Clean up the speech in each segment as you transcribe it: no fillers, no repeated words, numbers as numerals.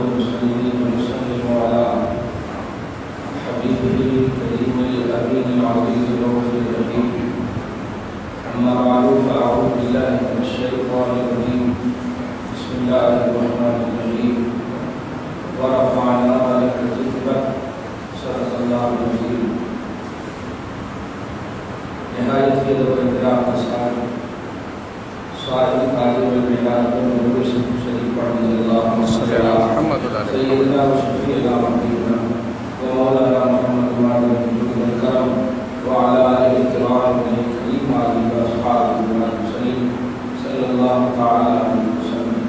ونصلي ونسلم على حبيبه الكريم الأمين العظيم الرؤوف الرحيم. أما بعد فأعوذ بالله من الشيطان الرجيم. بسم الله الرحمن الرحيم. ورفعنا لك ذكرك. صدق الله العظيم. نہایت ہی ادب و احترام کے ساتھ صاحب تعلیم المعراج و نور شریف پڑھ اللہ محمد سیدنا و شفیعنا محمدنا و مولانا محمد الکرم وعلى آله الكرام الكريم وعلى أصحابه المرسلين صلى الله تعالى عليه وسلم.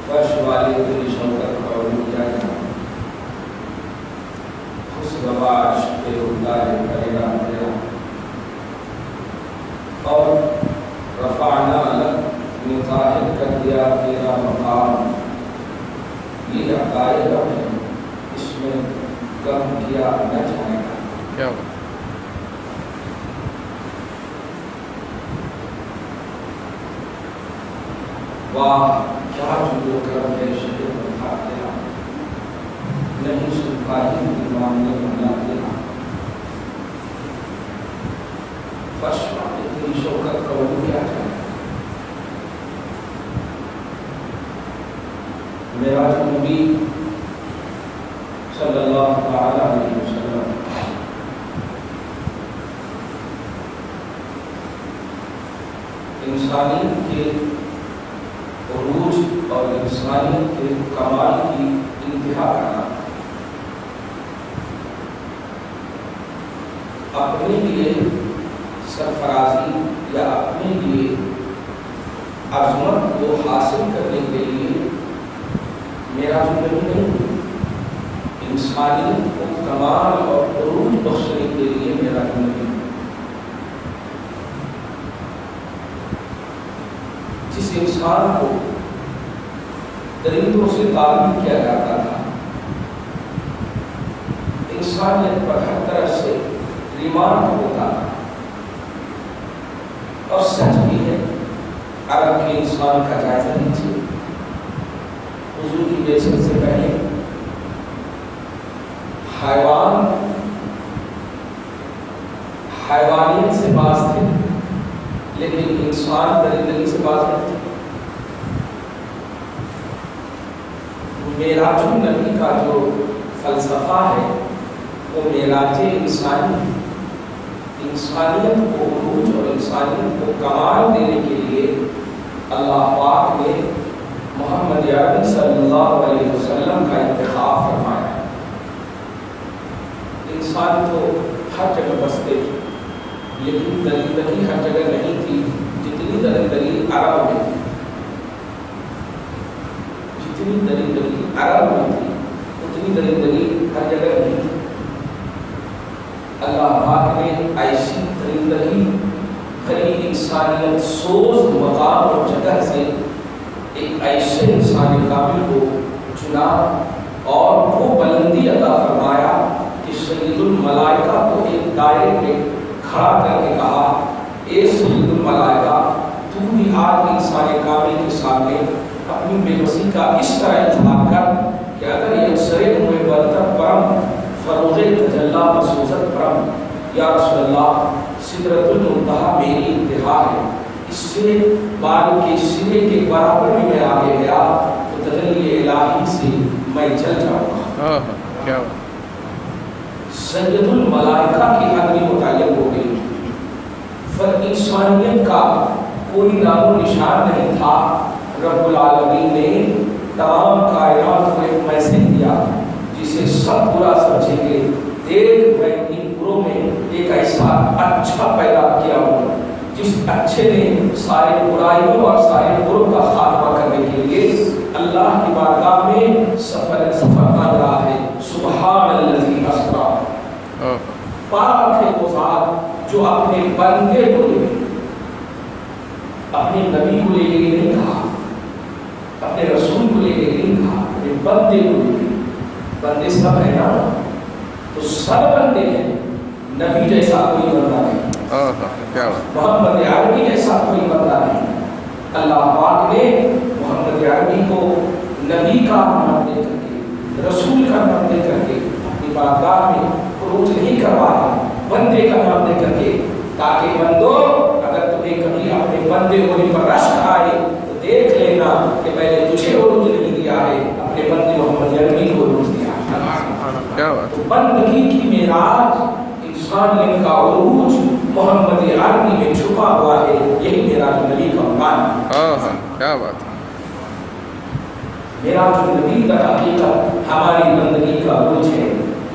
فرش والے کی شوکت اور کیا کہا خوشگوار پہ ہوتا ہے کرے گا تیرا اور رفعنا لک مطاہر کر دیا تیرا مقام. یہ عقائد ہے اس میں کم کیا نہ جائے گا. کیا ہوا واہ کیا جو کرم ہے شہر بتا تیرا نہیں سپاہی امام نے بنا تیرا. فرشوا اتنی شوکت کا وہ کیا جائے. معراج نبی صلی اللہ تعالی علیہ وسلم انسانیت کے عروج اور انسانیت کے کمال کی انتہا کرنا اپنے لیے سرفرازی یا اپنے لیے عظمت کو حاصل کرنے کے لیے معراج نبی نہیں، انسانیت کو کمال اور عروج بخشنے کے لیے معراج نبی. جس انسان کو درندوں سے تعلیم کیا جاتا تھا، انسانیت پر ہر طرح سے ریمارک ہوتا تھا. اور سچ بھی ہے عرب کے انسان کا جائزہ لیجیے. حضور کی بعثت سے پہلے حیوانیت سے باز تھے لیکن انسان درندگی سے باز نہیں تھے. معراج النبی کا جو فلسفہ ہے وہ معراج انسانی، انسانیت کو عروج اور انسانیت کو کمال دینے کے لیے اللہ پاک نے محمد عربی صلی اللہ علیہ وسلم کا انتخاب فرمایا. انسان تو ہر جگہ بستے تھے لیکن درندگی ہر جگہ نہیں تھی جتنی درندگی عرب میں تھی. جتنی درندگی عرب میں تھی اتنی درندگی ہر جگہ نہیں تھی. اللہ پاک نے ایسی درندگی بھری انسانیت سوز مقام اور جگہ سے ایک ایسے انسان کامل کو چنا اور وہ بلندی عطا فرمایا کہ سید الملائکہ کو ایک دائرے میں کھڑا کر کے کہا اے سید الملائکہ تو بھی آج انسان کامل کے سامنے اپنی بے بسی کا اس طرح اظہار کر کہ اگر یکسر منہ برتر پرم فروغ تجلی مسوزت پرم یا رسول اللہ سدرۃ المنتہا میری انتہا ہے، اس سے بال کے سرے کے برابر بھی میں آگے گیا تو تجلی الہی سے میں جل جاؤں گا. سید الملائکہ کی حضری متعین ہو گئی. پر انسانیت کا کوئی نام و نشان نہیں تھا. رب العالمین نے تمام کائنات کو ایک میسج دیا جسے سب برا سمجھیں گے. دیکھ میں ان بروں میں ایک ایسا اچھا پیدا کیا ہوں جس اچھے نے سارے برائیوں اور سارے بروں کا خاتمہ کرنے کے لیے اللہ کی بارگاہ میں سفر کر رہا ہے. سبحان الذی اسریٰ. پاک ہے وہ ذات جو اپنے بندے کو لے گئی، اپنے نبی کو لے گئی نہیں کہا، اپنے رسول کو لے گئی نہیں کہا، اپنے بندے کو لے گئی. بندے سب ہے نا، تو سب بندے ہیں. نبی جیسا کوئی بندہ نہیں، محمد عربی جیسا کوئی بندہ نہیں. اللہ پاک نے محمد عربی کو नबी का नाम ले करके, रसूल का नाम ले करके अपनी बारगाह में खरूज नहीं करवाया, बंदे का नाम ले करके, ताकि बंदो अगर तुम्हें कभी अपने बंदे होने पर रश्क आए तो देख लेना कि मैंने तुझे उरूज नहीं दिया है, अपने बंदे मोहम्मद अरबी को उरूज दिया है। तो बंदगी की मेराज इंसानियत का उरूज मोहम्मद अरबी में छुपा हुआ है, यही मेरा जो नबी का उन्वान है। क्या बात है। मेरा जो नबी का हकीकत हमारी बंदगी का उरूज है,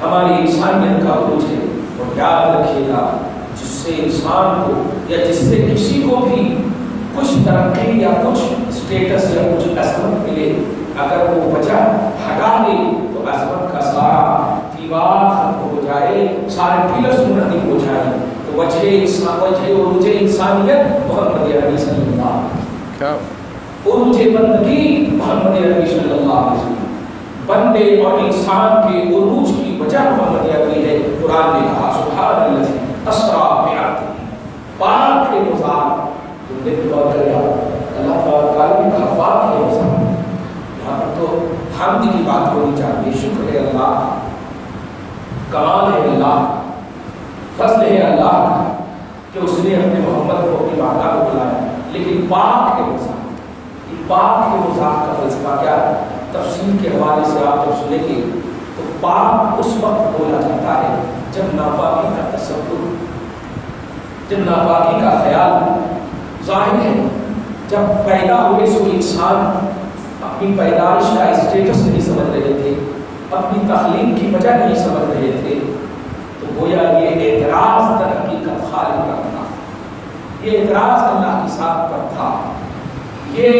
हमारी इंसानियत का उरूज है। और याद रखिएगा, जिससे इंसान को या जिससे किसी को भी कुछ तरक्की या कुछ स्टेटस या कुछ अजमत मिले, अगर वो वजह हटा दे तो अजमत का सारा दीवार खत्म हो जाए, सारे पिलर्स मुनहदिम हो जाए। तो वजह उरूज इंसानियत मोहम्मद अरबी सल्लल्लाहु अलैहि वसल्लम, उरूज बंदगी मोहम्मद अरबी सल्लल्लाहु अलैहि वसल्लम। बंदे और इंसान के उरूज की वजह मोहम्मद अरबी है। कुरान ने कहा सुब्हानल्लाज़ी अस्रा बिअब्दिही, पाक है मुज़ार। तुमने भी गौर किया, अल्लाह ताला ने कहा पाक है मुज़ार। यहाँ पर तो हम्द की बात होनी चाहिए, शुक्र है अल्लाह, कमाल है अल्लाह, फज़ल है अल्लाह कि उसने अपने मोहम्मद को अपनी बारगाह में बुलाया। लेकिन पाक है मुज़ार, पाक के मुज़ार का फलसफा क्या है? तफसीर के हवाले से आप जब सुनेंगे तो पाक उस वक्त बोला जाता है जब नापाकी का तसव्वुर, जब नापाकी का ख्याल ज़ाहिर है। जब पैदा हुए सो इंसान अपनी पैदाइश का स्टेटस नहीं समझ रहे थे, अपनी तख्लीक की वजह नहीं समझ रहे थे, तो गोया ये एतराज़ दर हकीकत खालिक का था, ये एतराज़ अल्लाह की साथ पर था, ये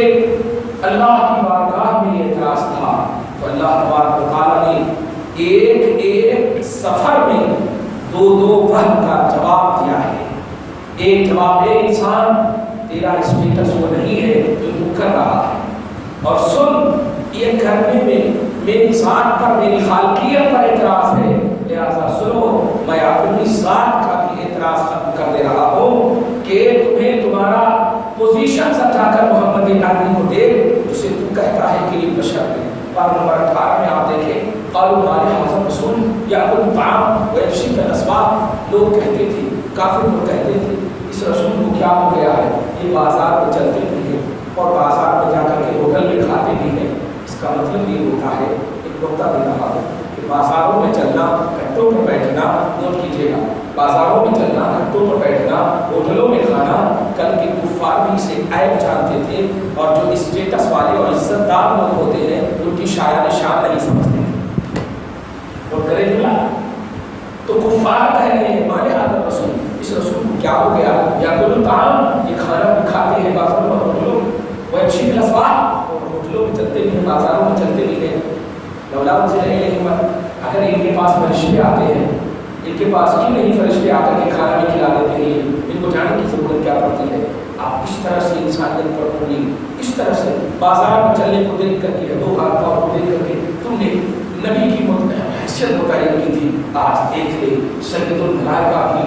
अल्लाह की बारगाह में एतराज़ था। तो अल्लाह तबारक व तआला ने एक एक सफ़र में दो दो वक्त का जवाब दिया है। एक जवाब है इंसान तेरा स्टेटस वो नहीं है जो तू कर रहा है, और सुन ये करने में मेरी ज़ात पर, मेरी खालकियत पर एतराज़ है, लिहाजा सुनो मैं अपनी ज़ात का भी एतराज़ खत्म कर दे रहा हूँ कि तुम्हें तुम्हारा पोजीशन समझाकर मोहम्मद अरबी को दे जिसे तू कहता है कि ये बशर है। बार नंबर 18 में आप देखें, क़ालू मा लिहाज़ा रसूल याकुलु ताअम व यमशी फ़िल अस्वाक़। लोग कहते थे, काफिर लोग कहते थे, इस रसूल को क्या हो गया है, ये बाजार में चलते भी हैं और बाजार में जाकर के होटल में खाते भी हैं। इसका मतलब ये होता है, एक नुक्ता दे रहा हूँ कि बाजारों में चलना, कट्टों पर बैठना, नोट कीजिएगा, बाजारों में चलना, कट्टों पर बैठना, होटलों में खाना, कल के कुफ़ार भी इसे ऐब जानते थे, और जो स्टेटस वाले और इज्जतदार लोग होते हैं उनकी शायान शान नहीं समझते थे। और करें जुमला तो कुफ़ार कह रहे हैं माने हाज़ा रसूल, इस रसूल को क्या हो गया, याकुलु ताअम, ये खाना भी खाते हैं बाजारों में, होटलों में, व यमशी फ़िल अस्वाक़, और होटलों में चलते भी हैं, बाजारों में चलते भी हैं। लौला उनज़िला इलैहि, अगर इनके पास फरिश्ते आते हैं, इनके पास क्यों नहीं फरिश्ते आकर के खाना भी खिला देते हैं, इनको जाने की ज़रूरत क्या पड़ती है। आप इस तरह से इंसानियत पर पूरी, इस तरह से बाजार में चलने को देख करके, दो हाथों को देख करके तुमने नबी की हैसियत मुतय्यन की थी। आज देख ले सैयदुल मलाइका भी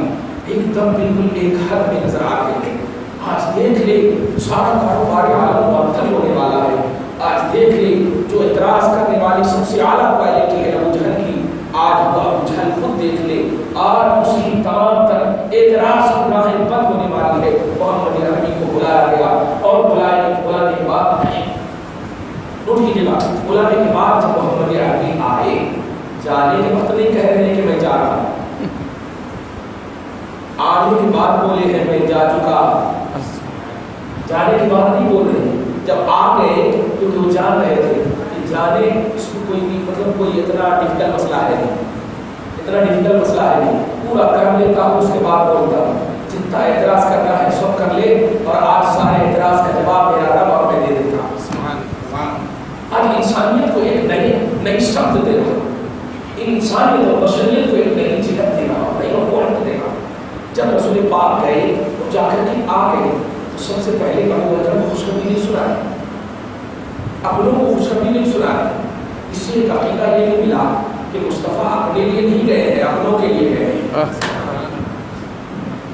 एकदम बिल्कुल एक हद में नजर आ गए। आज देख ले सारा कारोबार आलम मुअत्तल होने वाला है। आज देख ले जो इतराज़ करने वाली सबसे आला क्वालिटी है अबू जहल की, आज वो अबू जहल खुद देख ले, आज उसकी तमाम तर एतराज़ की राहें बंद होने वाली है। मोहम्मद अरबी को बुलाया गया, और बुलाने के बाद नोट कीजिएगा, बुलाने के बाद जब मोहम्मद अरबी आए, जाने के वक्त नहीं कह रहे हैं कि मैं जा रहा हूँ, आने के बाद बोले हैं मैं जा चुका, जाने के बाद नहीं बोल रहे। जब आ गए क्योंकि वो जान रहे थे कि जाने इसको कोई भी मतलब कोई इतना डिफिकल्ट मसला है नहीं, इतना डिफिकल्ट मसला है नहीं, पूरा कर लेता हूँ उसके बाद बोलता हूँ, जितना एतराज़ करना है सब कर ले, और आज सारे एतराज़ का जवाब मेरा रब और मैं दे देता हूँ। आज इंसानियत को एक नई शब्द दे रहा हूँ, इंसानियत और बशरियत को एक नई जिहत दे रहा हूँ, नई पॉइंट दे रहा हूँ। जब रसूल पाक गए और जाकर के आ गए तो सबसे पहले अबू बकर को खुशखबरी नहीं सुनाई, अपनों को खुशखबरी नहीं सुनाई। इससे एक अकीदा ये नहीं मिला कि मुस्तफ़ा अपने लिए नहीं गए हैं, अपनों के लिए गए हैं।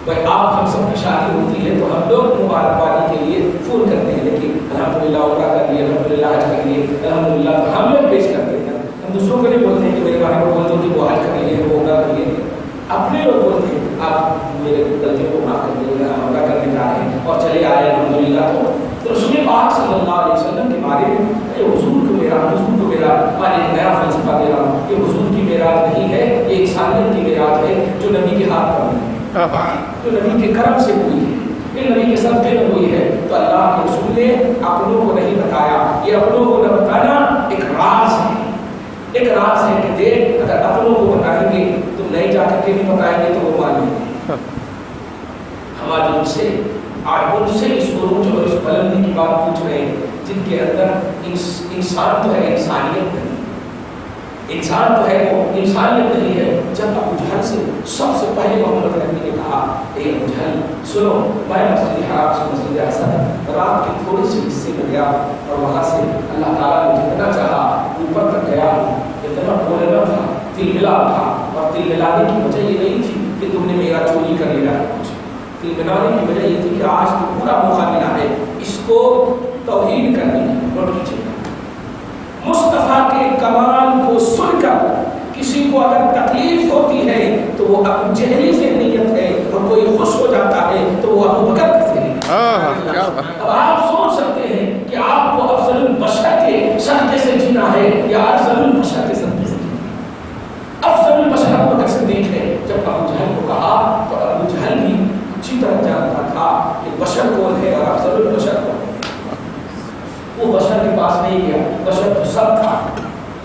भाई आप हम सब की शादी होती है तो हम लोग मुबारकबादी के लिए फ़ोन करते हैं, लेकिन अल्हम्दुलिल्लाह उम्रा कर लिए, अल्हम्दुलिल्लाह हज कर लिए, अल्हम्दुलिल्लाह। तो हम लोग पेश करते हैं, हम दूसरों को नहीं बोलते हैं कि मेरे बारे में बोल दो कि वो हज कर लिए, वो उम्रा कर लिए। अपने लोग बोलते हैं आप मेरे गलती को माफ़ कर दीजिएगा, हम उम्रा करने जा रहे हैं और चले आए अल्हम्दुलिल्लाह। तो रसूल पाक सल्लल्लाहु अलैहि वसल्लम के बारे में ये हुजूर को मेरा और एक नया फलसफा दे रहा हूँ, ये हुजूर की मेराज नहीं है, ये इंसानियत की मेराज है जो नबी के हाथ पर हुई है, जो नबी के करम से हुई है, ये नबी के सदक़े में हुई है। तो अल्लाह के रसूल ने अपनों को नहीं बताया, ये अपनों को न बताना एक राज है, एक राज है कि देख अगर अपनों को बताएंगे तो नहीं जाकर के भी बताएंगे तो वो मानेंगे। हम आज उनसे इस उरूज और इस बुलंदी की बात पूछ रहे हैं जिनके अंदर इंसान तो है, इंसानियत नहीं, इंसान तो है वो इंसानियत नहीं है। जब अबू जहल से सबसे पहले मोहम्मद नबी ने कहा, ए अबू जहल सुनो, मैं मस्जिद हराम से मस्जिद असद रात के थोड़े से हिस्से में गया और वहाँ से अल्लाह ताला ने जितना चाहा ऊपर तक गया, इतना बोलना था, तिलमिला था। और तिलमिलाने की वजह ये नहीं थी कि तुमने मेरा चोरी कर लिया है, कुछ तिलमिलाने की वजह ये थी कि आज तो पूरा मौका मिला है इसको तौहीद करने की। नोट कीजिएगा, मुस्तफ़ा के कमाल को सुनकर किसी को अगर तकलीफ होती है तो वो अबू जहली से नीयत है, और कोई खुश हो जाता है तो वो अबू बकर से नीयत है। अब आप सोच सकते हैं कि आपको अफजलुल बशर के सदक़े से जीना है या अफजलुल बशर के सदक़े से जीना है। अफजलुल बशर अबू बकर सिद्दीक़ है। जब अबू जहल को कहा तो अबू जहल भी अच्छी तरह जानता था कि बशर कौन है और अफजलुल बशर कौन है। वो बशर के पास नहीं गया, बशर तो सब था,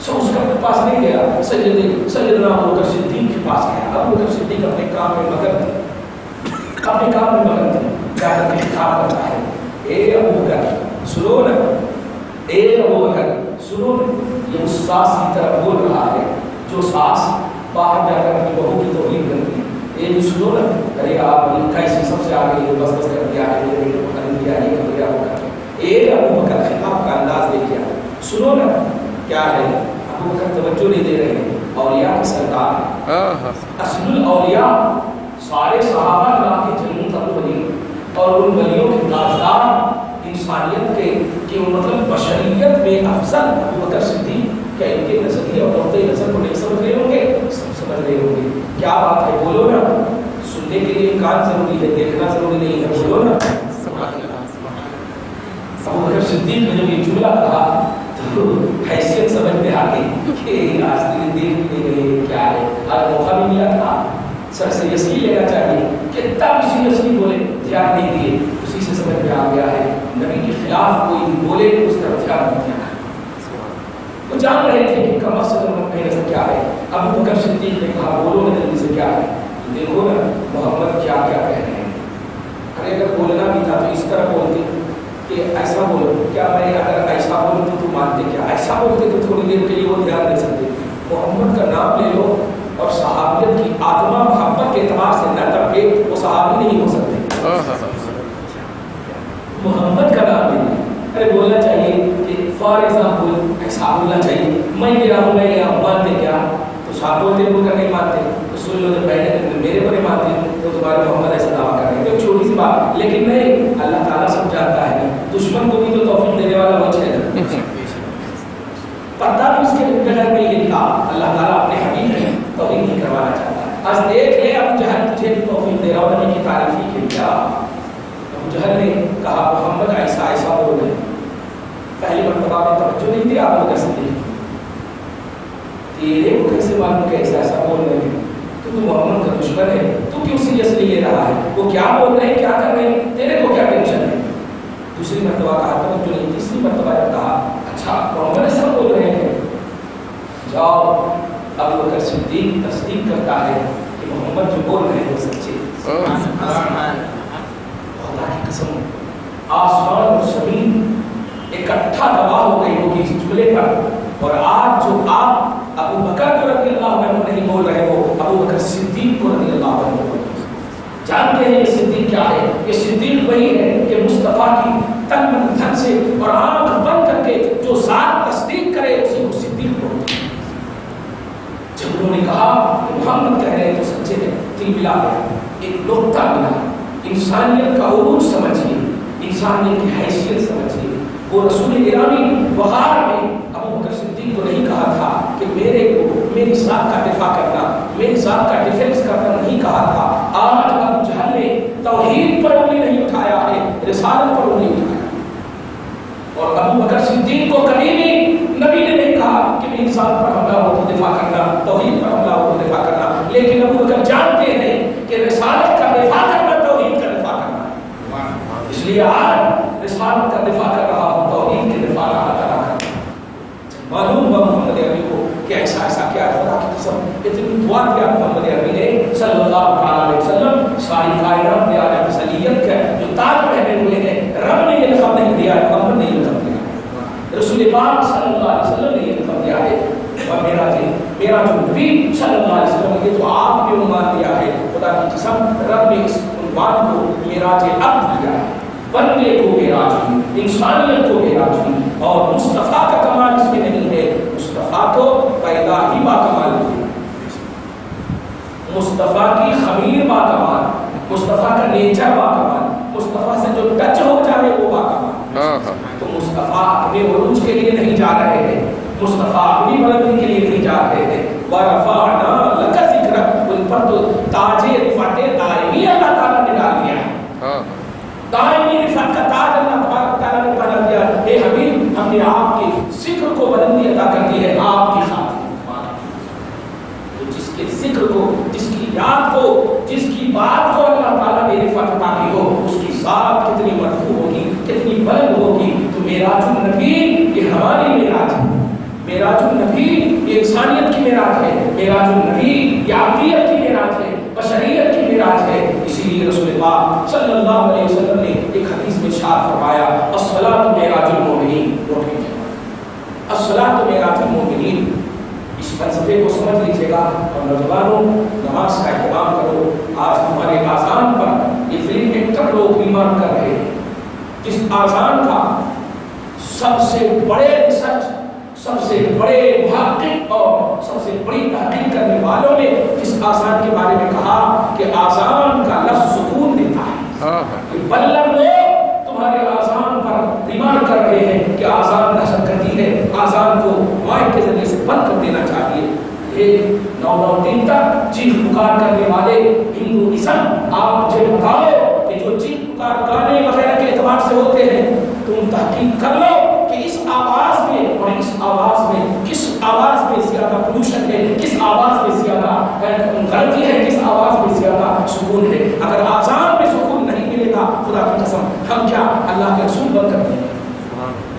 सो उसके पास नहीं गया, सैयदना अबू बकर सिद्दीक़ के पास गया। अबू बकर सिद्दीक़ अपने काम में मगन थे, अपने काम में मगन थे। क्या करके काम करता है, ए अबू बकर सुनो न, ए अबू बकर सुनो न। ये उस सास की तरह बोल रहा है जो सास बाहर जाकर अपनी बहू की तौहीन करती है। ये भी सुनो न, अरे आप कैसे सबसे आगे ये बस कर दिया है, ये कर दिया, ये कर दिया, वो कर ए अबू बकर खिताब का अंदाज देखिए, सुनो ना क्या है। अबू बकर तवज्जो नहीं दे रहे हैं, औलिया के सरदार, असलुल औलिया, सारे सहाबा नाम के जनून तक वली और उन वलियों के ताजदार इंसानियत के मतलब बशरियत में अफजल अबू बकर सिद्दीक़। क्या इनके नजरिए और नौते नजर को नहीं समझ रहे होंगे? सब समझ रहे होंगे। क्या बात है, बोलो ना। सुनने के लिए कान जरूरी है, देखना जरूरी नहीं है, बोलो ना। अबू बकर सिद्दीक़ ने जब ये जुमला कहा तो हैसियत समझ में आ गई कि आज दिन देख भी नहीं रहे क्या है, आज मौका भी मिला था, सर से यसी लेना चाहिए, कितना भी सीरियसली बोले ध्यान नहीं दिए, उसी से समझ में आ गया है नबी के खिलाफ कोई भी बोले उस तरफ ध्यान नहीं दिया। वो जान रहे थे कि कम असल महीने से क्या है। अबू बकर सिद्दीक़ ने कहा बोलो ना जल्दी से क्या है, देखो ना मोहम्मद क्या क्या कह रहे हैं। अरे अगर बोलना भी था तो इस तरह बोलते कि ऐसा बोलो, क्या मैं अगर ऐसा बोलूँ तो तुम मानते, क्या ऐसा बोलते तो थोड़ी देर के लिए वो ध्यान दे सकते। मोहम्मद का नाम ले लो और सहाबियत की आत्मा मोहब्बत के एतबार से न तड़के वो सहाबी नहीं हो सकते। मोहम्मद का नाम ले, अरे बोलना चाहिए कि फॉर एग्जाम्पल ऐसा बोलना चाहिए, मैं मेरा हूँ, मैं यहाँ मानते क्या, तो साथ बोलते बोलकर नहीं मानते, तो सुन लो जब मैंने मेरे को नहीं मानते तो तुम्हारे मोहम्मद ऐसा दावा कर रहे हैं, तो छोटी सी बात। लेकिन नहीं, अल्लाह ताला सब जानता है, दुश्मन को भी तो तौफीक देने वाला वो है, पता भी उसके बगैर नहीं लिखा। अल्लाह ताला अपने हबीब है तौफीक नहीं करवाना चाहता। आज देख ले अबू जहल तुझे भी तौफीक दे रहा हूँ नबी की तारीफ ही के लिए। अबू जहल ने कहा मोहम्मद ऐसा ऐसा बोल रहे, पहली मर्तबा में तवज्जो नहीं दिया अबू बकर सिद्दीक़, तेरे को कैसे मालूम कि ऐसा ऐसा बोल रहे हैं, तो मोहम्मद का दुश्मन है, तू क्यों सीरियसली ले रहा है, वो क्या बोल रहे हैं, क्या कर रहे हैं, तेरे को क्या टेंशन है। दूसरी मर्तबा कहा तवज्जो नहीं, तीसरी मर्तबा जब कहा अच्छा मोहम्मद ऐसा बोल रहे हैं, जाओ अबू बकर सिद्दीक़ तस्दीक करता है कि मोहम्मद जो बोल रहे हैं वो सच्चे। खुदा की कसम आसमान और ज़मीन इकट्ठा गवाह हो गई होगी इस जुमले पर, और आज जो आप अबू बकर को रज़ी अल्लाहु अन्हु नहीं बोल रहे हो, अबू बकर सिद्दीक़ को रज़ी अल्लाहु अन्हु बोल रहे हो। जानते हैं ये सिद्दीक़ क्या है? ये सिद्दीक़ वही है कि मुस्तफ़ा की तन मन धन से और आंख बंद करके जो ज़ात तस्दीक करे उसे वो सिद्दीक़ बोलते हैं। जब उन्होंने कहा कि मोहम्मद कह रहे हैं तो सच्चे हैं, दिल मिला गया, एक नुक्ता मिला। इंसानियत का उरूज समझिए, इंसानियत की हैसियत समझिए, وہ رسول الہی وقار میں ابو بکر صدیق کو نہیں کہا تھا کہ میرے کو میری ذات کا دفاع کرنا، میری ذات کا ڈیفینس کرنا نہیں کہا تھا۔ آج ابو جہل نے توحید پر انگلی نہیں اٹھایا ہے، رسالت پر انگلی اٹھایا۔ اور ابو بکر صدیق کو کبھی بھی نبی نے نہیں کہا کہ میری ذات پر حملہ ہو تو دفاع کرنا، توحید پر حملہ ہو تو دفاع کرنا، لیکن ابو بکر جانتے ہیں کہ رسالت کا دفاع کرنا توحید کا دفاع کرنا ہے۔ اس لیے آج رسالت کا دفاع کر رہا ہوں، توحید کے دفاع کا کرنا۔ معلوم ہوا محمد عربی کو کہ ایسا ایسا کیا خدا کی قسم اتنی دعا کیا محمد عربی نے صلی اللہ علیہ وسلم، ساری کائنات میں آج افضلیت کا جو تاج پہنے ہوئے ہیں، رب نے یہ لقب نہیں دیا ہے، محمد نے یہ لقب دیا، رسول پاک صلی اللہ علیہ وسلم نے یہ لقب دیا ہے۔ اور میرا جو نبی صلی اللہ علیہ وسلم نے تو آپ نے عنوان دیا ہے، خدا کی قسم رب نے اس عنوان کو معراج عبد دیا ہے، بندے کو معراج دی، انسانیت کو معراج دی۔ اور مصطفیٰ کا کمال اس میں نہیں ہے، مصطفیٰ تو پیدا ہی با کمال ہے، مصطفیٰ کی خمیر با کمال، مصطفیٰ کا نیچر با کمال، مصطفیٰ سے جو ٹچ ہو جائے وہ با کمال۔ تو مصطفیٰ اپنے عروج کے لیے نہیں جا رہے ہیں، مصطفیٰ اپنی بلندی کے لیے نہیں جا رہے ہیں۔ وَرَفَعْنَا لَكَ ذِكْرَكَ، ان پر تو تاج رفعت دائمی اللہ تعالیٰ نے ڈال دیا ہے، دائمی رفعت کا تاج اللہ تعالیٰ نے بنا دیا۔ اے حبیب، ہم نے آپ کے ذکر کو بلندی عطا کر دی ہے آپ کی خاطر۔ تو جس کے ذکر کو، جس کی یاد کو، جس کی بات کو اللہ تعالیٰ نے رفعت عطا کی ہو، اس کی ذات کتنی مرفوع ہوگی، کتنی بلند ہوگی۔ تو معراج النبی یہ ہماری معراج ہے، معراج النبی یہ انسانیت کی معراج ہے، معراج النبی یہ عقلیت کی معراج ہے، بشریت کی معراج ہے۔ اسی لیے رسول پاک صلی اللہ علیہ وسلم نے ایک حدیث میں ارشاد فرمایا، الصلاۃ معراج المومنین، الصلاۃ معراج المومنین۔ اس فلسفے کو سمجھ لیجیے گا اور نوجوانوں نماز کا اہتمام کرو۔ آج ہمارے آذان پر یہ فلم ایکٹر لوگ بیمار کر رہے ہیں، جس آذان کا سب سے بڑے ریسرچ، سب سے بڑے محقق اور سب سے بڑی تحقیق کرنے والوں نے اس آذان کے بارے میں کہا کہ آذان کا لفظ سکون دیتا ہے۔ بلغ لوگ تمہارے آذان پر بیمار کر رہے ہیں کہ آذان دہشت کرتی ہے، آذان کو مائک کے ذریعے سے بند کر دینا چاہیے۔ یہ 9 دن تک چیخ پکار کرنے والے ہندوازم، آپ مجھے بتاؤ کہ جو چیخ پکار گانے وغیرہ کے اعتبار سے ہوتے ہیں، تم تحقیق کر لو کہ اس آواز میں اور اس آواز میں کس آواز میں زیادہ پولوشن ہے، کس آواز میں زیادہ غلطی ہے، کس آواز میں زیادہ سکون ہے۔ اگر آذان میں سکون نہیں ملے گا، خدا کی قسم ہم کیا اللہ کے رسول بن کر دیں گے؟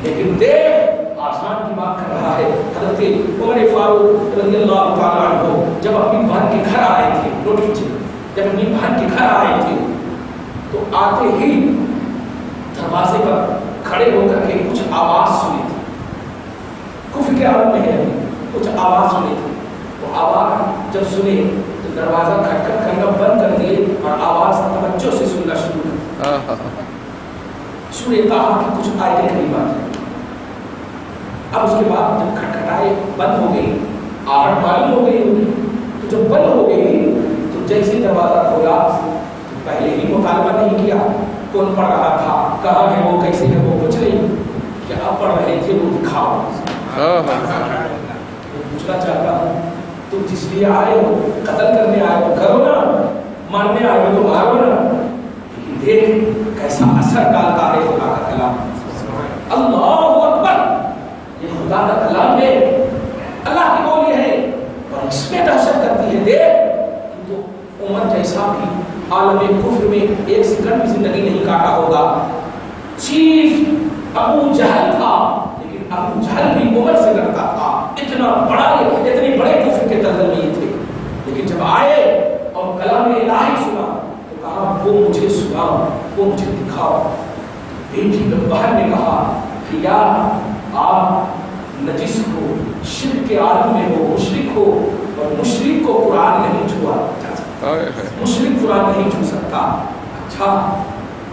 لیکن دیکھ آسمان کی بات کر رہا ہے۔ حضرت عمر فاروق رضی اللہ تعالیٰ عنہ جب اپنی بہن کے گھر آئے تھے، نوٹ کیجیے، جب اپنی بہن کے گھر آئے تھے تو آتے ہی دروازے پر کھڑے ہو کر کے کچھ آواز سنی تھی، کفر کے عالم میں ہے، کچھ آواز سنی تھی۔ وہ آواز جب سنے تو دروازہ کھٹکھٹ کرنا بند کر دیے اور آواز توجہ سے سننا شروع کر سورہ طٰہٰ کی کچھ آیتیں کریمات ہیں۔ اب اس کے بعد جب کھٹکھٹائے بند ہو گئی، آہٹ معلوم ہو گئی ہوگی، تو جب بند ہو گئی تو جیسے دروازہ کھولا تو پہلے ہی مطالبہ نہیں کیا کون پڑھ رہا تھا، کہاں ہے وہ، کیسے ہے وہ، کچھ نہیں، کیا پڑھ رہے تھے وہ دکھاؤ۔ پوچھنا چاہتا ہوں تم جس لیے آئے ہو، قتل کرنے آئے ہو کرو نا، مارنے آئے ہو تو مارو نا، لیکن دیکھ کیسا اثر ڈالتا ہے خدا کا کلام۔ اللہ اکبر، یہ خدا کا کلام ہے، اللہ کی بولی ہے اور اس میں دہشت کرتی ہے۔ دیکھ تو عمر جیسا بھی عالم کفر میں ایک سیکنڈ بھی زندگی نہیں کاٹا ہوگا، چیف ابو جہل تھا، لیکن ابو جہل بھی عمر سے لڑتا تھا، اتنا بڑا، اتنے بڑے کفر کے ترجمے تھے، لیکن جب آئے اور کلام الہی سنا تو کہا وہ مجھے سناؤ، وہ مجھے دکھاؤ۔ بیٹی بہن نے کہا کہ یار آپ نجس ہو، شرک کے عالم میں ہو، مشرک ہو، اور مشرک کو قرآن نہیں چھوا، مشرک قرآن نہیں چھو سکتا۔ اچھا،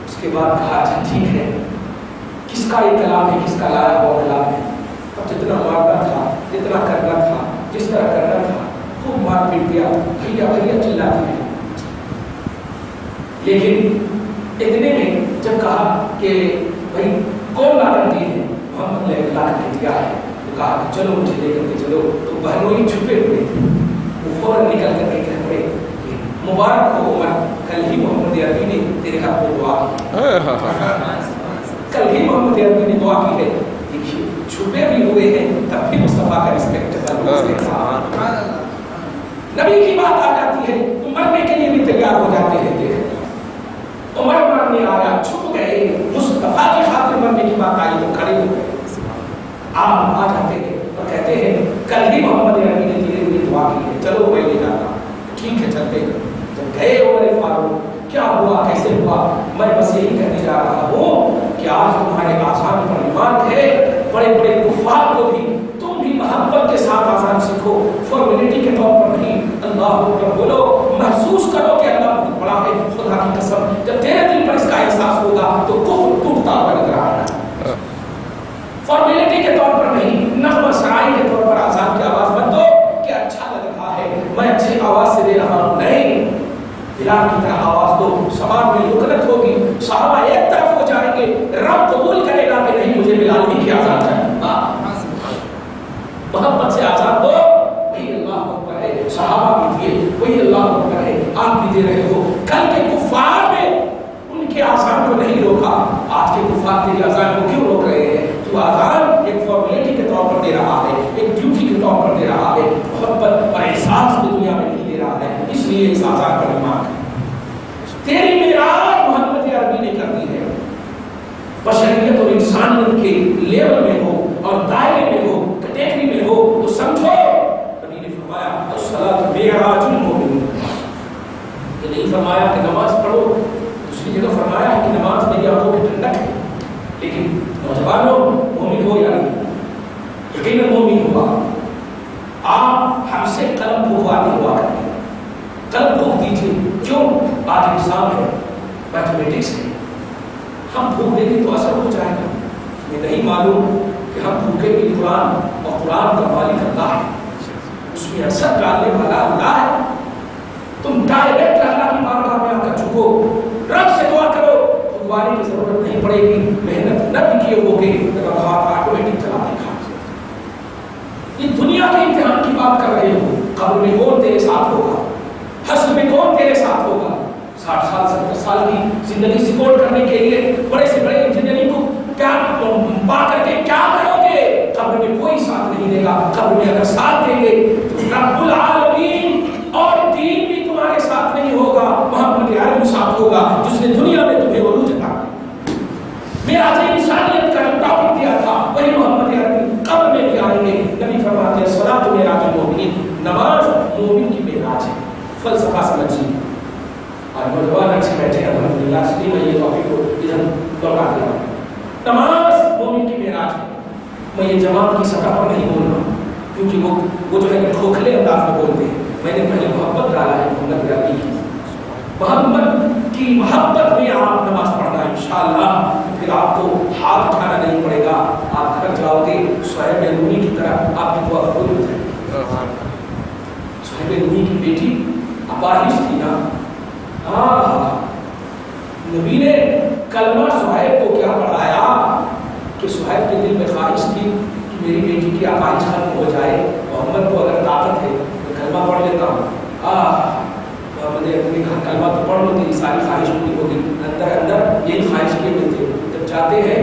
اس کے بعد کہا اچھا ٹھیک ہے، کس کا یہ کلام ہے، کس کا لایا ہوا کلام ہے؟ اب جتنا مارنا تھا، جتنا کرنا تھا، جس طرح کرنا تھا، خوب مار پیٹ دیا، بھیا بھیا چلاتے ہیں۔ لیکن اتنے میں جب کہا کہ بھائی کون لا کرتی ہے، कहा कि चलो मुझे लेकर के चलो, तो बहनोई छुपे हुए थे, वो फौरन निकल करके कह पड़े मुबारक हो उमर, कल ही मोहम्मद अरबी ने तेरे हाथ में दुआ की, कल ही मोहम्मद अरबी ने दुआ की है। देखिए छुपे भी हुए हैं तब भी मुस्तफा का रिस्पेक्ट नबी की बात आ जाती है तो मरने के लिए भी तैयार हो जाते हैं। उमर मरने आया, छुप गए, मुस्तफा की खातिर मरने की बात आई तो खड़े हो गए। आप आ जाते हैं और कहते हैं कल ही मोहम्मद अरबी ने तेरे लिए दुआ की है, चलो मैं ले जाता। ठीक है चलते। जब गए उमर फारूक, क्या हुआ कैसे हुआ, मैं बस यही कहने जा रहा हूँ कि आज तुम्हारे आसान पर ईमान है, बड़े बड़े कुफार को भी तुम भी मोहब्बत के साथ आसान सीखो, फॉर्मेलिटी के तौर पर नहीं, अल्लाह अकबर बोलो, महसूस करो कि अल्लाह बहुत बड़ा है। खुदा की कसम जब तेरे दिल पर इसका एहसास होगा तो कुफ्र टूटता हुआ नजर आएगा। फॉर्मेलिटी के तौर पर नहीं, नग़्मा सराई के तौर पर आजान की आवाज मत दो कि अच्छा लग रहा है, मैं अच्छी आवाज से दे रहा हूँ, नहीं, बिलाल की तरह आवाज दो, समाज में लुकनत होगी, सहाबा एक तरफ हो जाएंगे, रब कबूल करेगा कि नहीं मुझे बिलाल ही की आजान चाहिए। मोहब्बत से आजान दो, वही अल्लाह अकबर है, सहाबा भी दिए, वही अल्लाह अकबर है, आप भी दे रहे हो। कल के कुफार ने उनके आजान को नहीं रोका, आज के कुफार तेरी आजान को क्यों रोक रहे हैं? तू आजान एक फॉर्मेलिटी के तौर पर दे रहा है, एक ड्यूटी के तौर पर दे रहा है, मोहब्बत और एहसास को दुनिया में नहीं दे रहा है, इसलिए इस आजान पर ईमान है। तेरी मेराज मोहम्मद अरबी ने कर दी है, बशरियत और इंसानियत के लेवल में हो और दायरे में हो, कैटेगरी में हो तो समझो। नबी ने फरमाया अस्सलातु मेराजुल मोमिन, ये नहीं फरमाया कि नमाज पढ़ो, दूसरी जगह फरमाया है कि नमाज मेरी आंखों की ठंडक है। लेकिन नौजवानों, मोमिन हो या नहीं, यकीनन मोमिन हुआ, आप हमसे कलम फूकवाते हुआ करते, कलम फूक दीजिए। क्यों? आज एग्जाम है, मैथमेटिक्स है, हम फूक देंगे तो असर हो जाएगा। ये नहीं मालूम कि हम फूकेंगे कुरान, और कुरान का मालिक अल्लाह है, उसमें असर डालने वाला अल्लाह है। तुम डायरेक्ट अल्लाह की बारगाह में आकर झुको, रब से दुआ करो, फुकवाने की जरूरत नहीं पड़ेगी, मेहनत न भी किए होगे तो हाथ ऑटोमेटिक चला देगा। ये दुनिया के इम्तिहान की बात कर रहे हो, कब्र में कौन तेरे साथ होगा, हश्र में कौन तेरे साथ होगा। 60 साल 70 साल की जिंदगी सपोर्ट करने के लिए बड़े से बड़े इंजीनियरिंग को क्या पा करके क्या करोगे? कब्र में कोई साथ नहीं देगा। कब्र में अगर साथ देंगे तो रब्बुल आलमीन और दीन भी तुम्हारे साथ नहीं होगा, मोहम्मद अरबी साथ होगा, जिसने दुनिया में तुम्हें उरूज अता किया। मेरा इंसानियत का जो टॉपिक दिया था वही मोहम्मद अरबी कब्र में भी आएंगे। नबी फरमाते हैं सलातु मेराजुल मोमिनीन, नमाज मोमिन की मेराज है। फलसफा समझिए। और नौजवान अच्छे बैठे हैं अल्हम्दुलिल्लाह, इसलिए मैं ये टॉपिक को इधर लौटा दिया। नमाज मोमिन की मेराज है। मैं ये जमात की सतह पर नहीं बोल रहा हूँ, क्योंकि वो जो है खोखले अंदाज में बोलते हैं। मैंने पहले मोहब्बत डाला है मोहम्मद अरबी की, मोहम्मद की मोहब्बत में आप नमाज पढ़ना इंशाअल्लाह, फिर आपको हाथ उठाना नहीं पड़ेगा। आप घर जाओगे सुहैब रूमी की तरह आपकी दुआ कबूल हो जाएगी। सुहैब रूमी की बेटी अपाहिज थी ना, नबी ने कलमा सुहैब को क्या पढ़ाया कि सुहैब के दिल में ख्वाहिश थी कि मेरी बेटी की अपाहिज खत्म हो जाए। मोहम्मद को अगर ताकत है तो कलमा पढ़ लेता हूँ, मोहम्मद अपनी कलमा तो पढ़ लो, तेरी सारी ख्वाहिश पूरी होगी। अंदर अंदर यही ख्वाहिश किए हुए थे। जब जाते हैं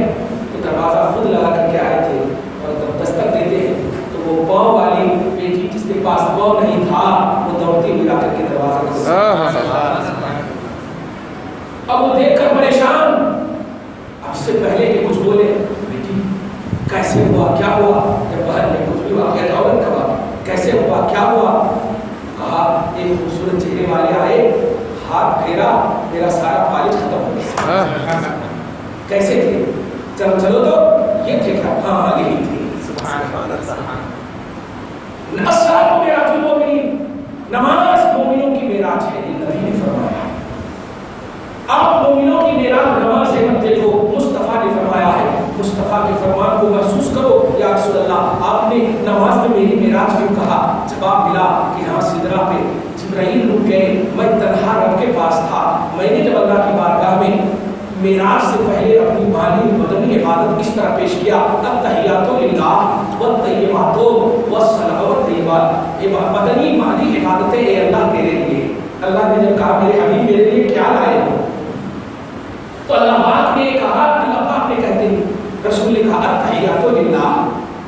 तो दरवाज़ा खुद लगा करके आए थे, और जब दस्तक देते हैं तो वो पाँव वाली बेटी जिसके पास पाँव नहीं था वो दौड़ती हुई आकर के दरवाजा खोलती। अब वो देखकर परेशान, अब इससे पहले कि कुछ बोले, बेटी कैसे हुआ, क्या हुआ? जब बहन ने कुछ भी वाक़या औरत का कैसे हुआ, क्या हुआ? कहा एक खूबसूरत चेहरे वाले आए, हाथ फेरा, मेरा सारा फालिज खत्म हो गया। कैसे थे? चलो चलो तो ये थे क्या? हाँ यही थे। नमाज मोमिनों की मेराज है, नबी ने फरमाया। आप मोमिनों की मेराज नमाज से मत देखो, मुस्तफ़ा ने फरमाया है। मुस्तफ़ा के फरमान को महसूस करो। या रसूल अल्लाह, आपने नमाज में मेरी मेराज क्यों कहा? जवाब मिला कि हाँ, सिदरा पे जिब्राइल रुक गए, मैं तन्हा रब के पास था। मैंने जब अल्लाह की बारगाह में मेराज से पहले अपनी माली मदनी इबादत इस तरह पेश किया, अत्तहियातु लिल्लाह वत्तय्यिबातु वस्सलावत तय्यिबात, मदनी माली इबादतें ए अल्लाह तेरे लिए। अल्लाह ने जब कहा मेरे हबीब मेरे लिए क्या लाए हो, तो अल्लाह पाक ने कहा, अल्लाह पाक ने कहते हैं रसूल ने कहा अत्तहियातु लिल्लाह,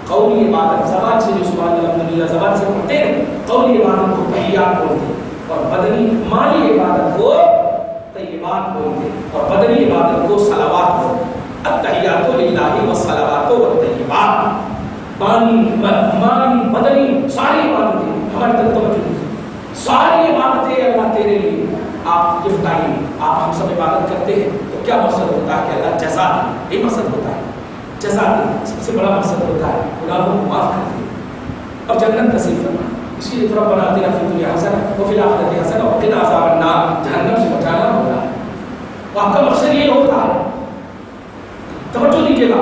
कौली इबादत ज़बान से जो सुभान अल्हम्दुलिल्लाह ज़बान से पढ़ते हैं, कौली इबादत को तहियात बोलते हैं और मदनी माली इबादत को तय्यिबात बोलते हैं और बदनी इबादत को सलावात बोलते हैं। अत्तहियातु लिल्लाहि वस्सलावातु वत्तय्यिबात, माली बदनी सारी इबादतें हमारे तक तवज्जो दीजिए, सारी इबादतें अल्लाह तेरे लिए। आप ये बताइए, आप हम सब इबादत करते हैं तो क्या मकसद होता है कि अल्लाह जज़ा दे, ये मकसद होता है, जज़ा दे। सबसे बड़ा मकसद होता है गुनाहों को माफ़ कर दे और जन्नत नसीब फरमाए। इसीलिए रब्बना आतिना फिद दुनिया हसना व फिल आखिरति हसना व क़िना अज़ाबन नार, जहन्नम से बचाना होगा। तो आपका मकसद ये होता है, तवज्जो दीजिएगा,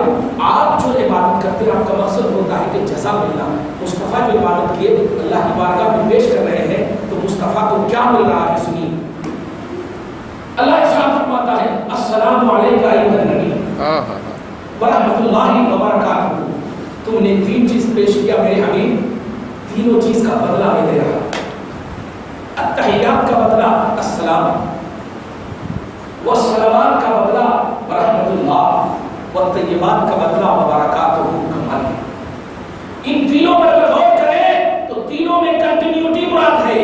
आप जो इबादत करते हैं आपका मकसद होता है कि जज़ा मिलना। मुस्तफ़ा जो इबादत किए अल्लाह की बारगाह में पेश कर रहे हैं, तो मुस्तफ़ा को क्या मिल रहा है सुनिए। अल्लाह इरशाद फरमाता है अस्सलामु अलैका अय्युहन नबी व रहमतुल्लाहि व बरकातहू, तुमने तीन चीज पेश किया मेरे हबीब, तीनों चीज का बदला मैं दे रहा। अत्तहियात का बदला अस्सलाम, वस्सलावात का बदला रहमतुल्लाह, वत्तय्यिबात का बदला बरकातहू कमाल। इन तीनों पर अगर गौर करें तो तीनों में कंटिन्यूटी मुराद है।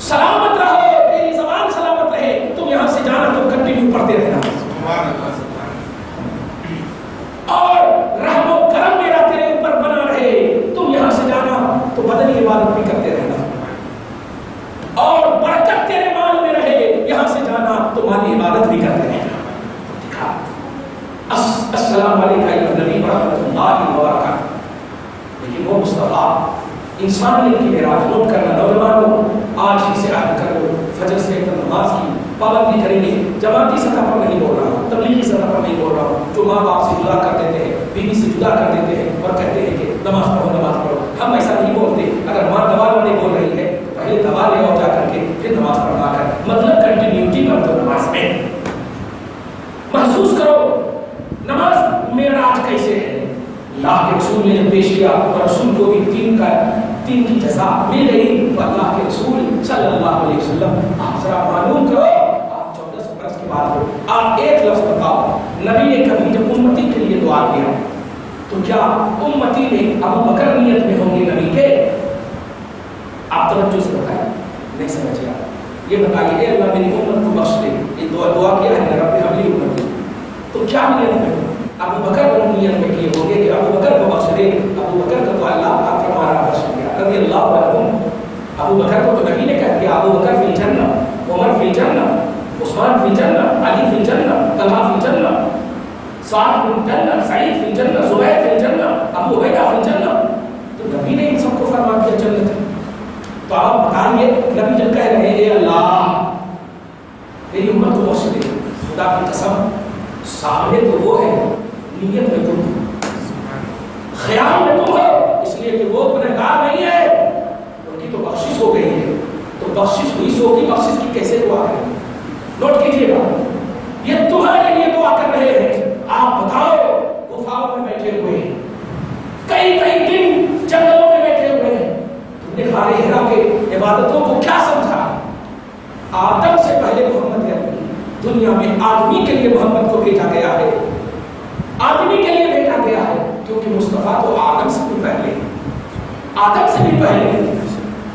सलामत रहो, तेरी ज़बान सलामत रहे, तुम यहां से जाना तो कंटिन्यू पढ़ते रहना, और रहमो करम मेरा तेरे ऊपर बना रहे, तुम यहां से जाना तो बदनी इबादत भी करते रहना, और बरकत तेरे माल में रहे, यहां से जाना तो माली इबादत भी करते रहना। अस्सलामु अलैका अय्युहन नबी व रहमतुल्लाहि व बरकातहू। लेकिन वो मुस्तफा इंसानियत की मेराज नोट करना, नौजवानों आज ही से आरंभ कर लो, फजर से एकदम नमाज की पाबंदी करेंगे। जमाती सतह पर नहीं बोल रहा हूँ, तबलीगी सतह पर नहीं बोल रहा हूँ, जो माँ बाप से जुदा कर देते हैं, बीवी से जुदा कर देते हैं और कहते हैं कि नमाज पढ़ो नमाज पढ़ो। हम ऐसा नहीं बोलते। अगर माँ दबा नहीं बोल रही है तो पहले दबा ले और जा करके फिर नमाज पढ़वा कर, मतलब कंटिन्यूटी कर दो नमाज में। महसूस करो नमाज मेराज कैसे है। अल्लाह के रसूल ने जब पेश किया और रसूल को भी तीन की जज़ा मिल गई, तो अल्लाह के रसूल सल्लल्लाहु अलैहि वसल्लम, आप जरा मालूम करो, आप 1400 बरस की बात हो, आप एक लफ्ज़ बताओ, नबी ने कभी जब उम्मती के लिए दुआ किया तो क्या उम्मती ने अबू बकर नियत में होंगे नबी के? आप तवज्जो से बताएं, नहीं समझिए आप ये बताइए, अल्लाह मेरी उम्मत को बख्श दे, ये दुआ किया है ना रब्बी हबली उम्मती, तो क्या नियत में अबू बकर नियत में किए होंगे कि अबू बकर को बख्श दे। अबू बकर को तो अल्लाह पाक फरमा रहा बख्श दिया रज़ी अल्लाहु अन्हुम। अबू बकर को तो नबी ने कह दिया अबू बकर फिल जन्नह, उमर फिल जन्नह, उस्मान फिल जन्नह, अली फिल जन्नह, तलहा फिल जन्नह, साद फिल जन्नह, सईद फिल जन्नह, जुबैर फिल जन्नह, अबू उबैदा फिल जन्नह। तो नबी ने इन सबको फरमा दिया जन्नत। तो आप बताइए, नबी जब कह रहे हैं अल्लाह मेरी उम्मत को बख्श दे, खुदा की कसम सामने तो वो है, नियत में तुम, ख्याल में तुम हो, इसलिए कि वो गुनहगार नहीं है, उनकी तो बख्शिश हो गई है। तो बख्शिश हुई सो की बख्शिश की कैसे दुआ करें? नोट कीजिएगा, ये तुम्हारे लिए दुआ कर रहे हैं। आप बताओ, गुफाओं में बैठे हुए हैं, कई कई दिन जंगलों में बैठे हुए हैं, तुमने खारे हिरा के इबादतों को क्या समझा? आदम से पहले मोहम्मद है, दुनिया में आदमी के लिए मोहम्मद को भेजा गया है, आदमी के लिए भेजा गया है, क्योंकि मुस्तफा तो आदम से भी पहले, आदम से भी पहले,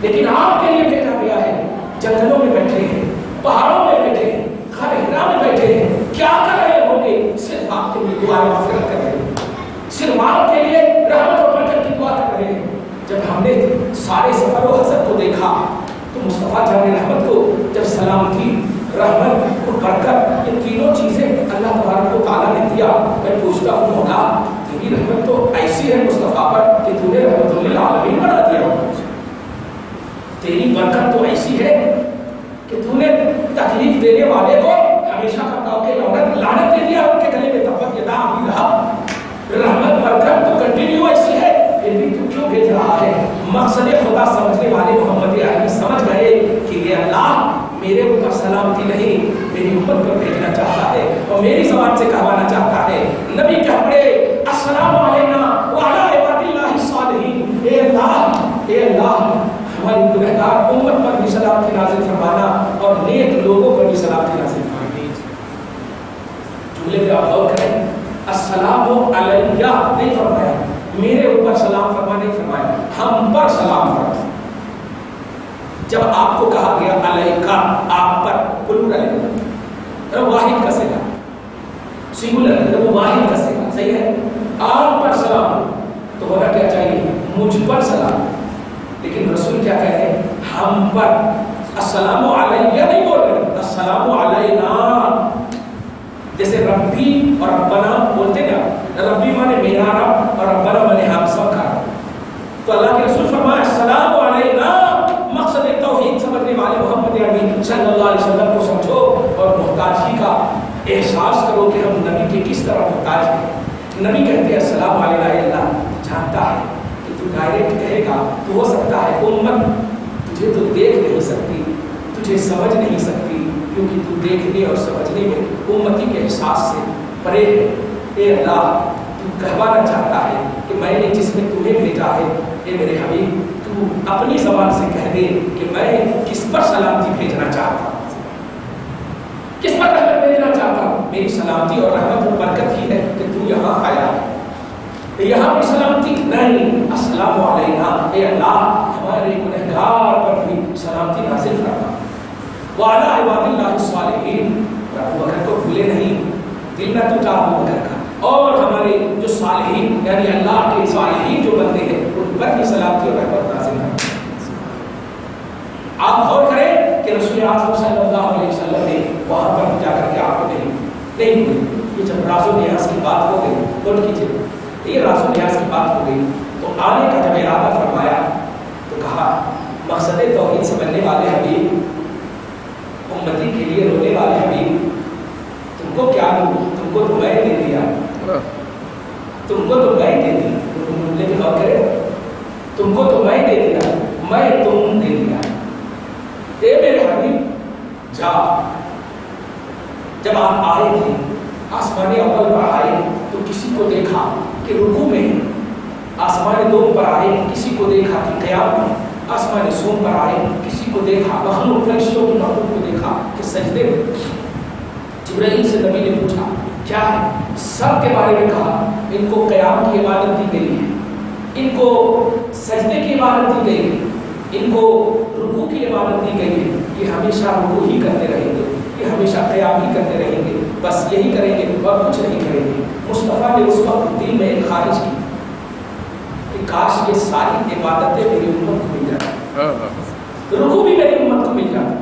लेकिन आपके लिए भेजा गया है। जंगलों में बैठे हैं, पहाड़ों में बैठे हैं, खारे हिरा में बैठे हैं, क्या कर रहे होंगे? सिर्फ आपके लिए दुआ मग़फ़िरत कर रहे हैं, सिर्फ आपके लिए रहमत और बरकत की दुआ कर रहे हैं। जब हमने सारे सफर और हसद को देखा तो मुस्तफा जाने रहमत को जब सलाम की, रहमत और बरकत, ये तीनों चीजें अल्लाह तबारक व तआला ने दिया। मैं पूछता हूँ मौला, तेरी रहमत तो ऐसी है मुस्तफा पर कि तूने रहमतुल लिल आलमीन बना दिया, तेरी बरकत तो ऐसी है कि तूने तकलीफ देने वाले को हमेशा बताओ के लानत दे दिया, उनके गले में तब्बत यदा अबी लहब। रहमत बरकत तो कंटिन्यू ऐसी है, फिर भी तू क्यों भेज रहा है? मकसद खुदा समझने वाले मोहम्मद अरबी समझ गए कि ये अल्लाह मेरे ऊपर सलामती नहीं, मेरी उम्मत पर भेजना चाहता है और मेरी ज़बान से कहवाना चाहता है। नबी कह पड़े अस्सलामु अलैना व अला इबादिल्लाहि सालिहीन। ए अल्लाह हमारी गुनहगार उम्मत पर भी सलामती नाज़िल फरमाना और नेक लोगों पर भी सलामती नाज़िल फरमाना। जुमले पे आप गौर करें, अस्सलामु अलैया नहीं फरमाया, मेरे ऊपर सलाम फरमा नहीं फरमाया, हम पर सलाम फरमाया। जब आपको कहा गया अलैका, आप पर, प्लूरल है, वाहिद का सिगा, सिंगुलर है, वो वाहिद का सिगा, सही है। आप पर सलाम तो होना क्या चाहिए, मुझ पर सलाम। लेकिन रसूल क्या कह रहे हैं, हम पर। अस्सलामु अलैया नहीं बोल रहे, अस्सलामु अलैना। जैसे रब्बी और रब्बना बोलते ना, रब्बी माने मेरा रब और रब्बना माने हम सब का रब। तो अल्लाह के रसूल फरमाया अस्सलामु अलैना, मकसद तौहीद समझने वाले मोहम्मद अरबी सल्लल्लाहु अलैहि वसल्लम को समझो और मोहताजी का एहसास करो कि हम नबी के किस तरह मोहताज हैं। नबी कहते हैं अस्सलामु अलैना, अल्लाह जानता है कि तू डायरेक्ट कहेगा तो हो सकता है उम्मत तुझे तो देख नहीं सकती, तुझे समझ नहीं सकती, क्योंकि तू देखने और समझने में उम्मती के एहसास से परे है। ए अल्लाह, तू कहवाना चाहता है कि मैंने जिसमें तुम्हें भेजा है, ए मेरे हबीब, तू अपनी ज़बान से कह दे कि मैं किस पर सलामती भेजना चाहता हूँ, किस पर रहमत भेजना चाहता हूँ। मेरी सलामती और रहमत और बरकत ही है कि तू यहाँ आया है। यहाँ भी सलामती नहीं, अस्सलामु अलैना, ए अल्लाह हमारे गुनहगार पर भी सलामती नाज़िल फरमा। व अला इबादिल्लाहि सालिहीन, अबू बकर को भूले नहीं, दिल न टूटा अबू बकर का। और हमारे जो सालिहीन यानी अल्लाह के सालिहीन जो बंदे हैं उन पर भी सलामती और रहमत नाज़िल फरमा। आप गौर करें कि रसूल आज़म सल्लल्लाहु अलैहि वसल्लम ने वहाँ पर जाकर के आपको नहीं बोली। ये जब राज़ो नियाज़ की बात हो गई, नोट कीजिए, ये राज़ो नियाज़ की बात हो गई तो आने का जब इरादा फरमाया तो कहा मकसद तौहीद समझने वाले हबीब, उम्मती के लिए रोने वाले हबीब, तुमको क्या दूँ, तुमको तो मैं दे दिया, तुमको तो मैं दे दिया। लेकिन गौर करें, तुमको तो मैं दे दिया, मैं तुम दे दिया। ए मेरे हबीब जा, जब आप आए थे आसमानी अव्वल पर आए तो किसी को देखा कि रुकू में, आसमान दो पर आए किसी को देखा कि क़याम में, आसमान सोम पर आए किसी को देखा, मखलूक फरिश्तों की मखलूक को देखा कि सजदे में। जिब्राइल से नबी ने पूछा क्या है, सब के बारे में कहा इनको क़याम की इबादत दी गई है, इनको सजदे की इबादत दी गई है, इनको रुकू की इबादत दी गई है, ये हमेशा रुकू ही करते रहेंगे, ये हमेशा क़याम ही करते रहेंगे, बस यही करेंगे और कुछ नहीं करेंगे। मुस्तफ़ा ने उस वक्त दिल में एक ख्वाहिश की कि काश ये सारी इबादतें मेरी उम्मत को मिल जाती, रुकू भी मेरी उम्मत को मिल जाती,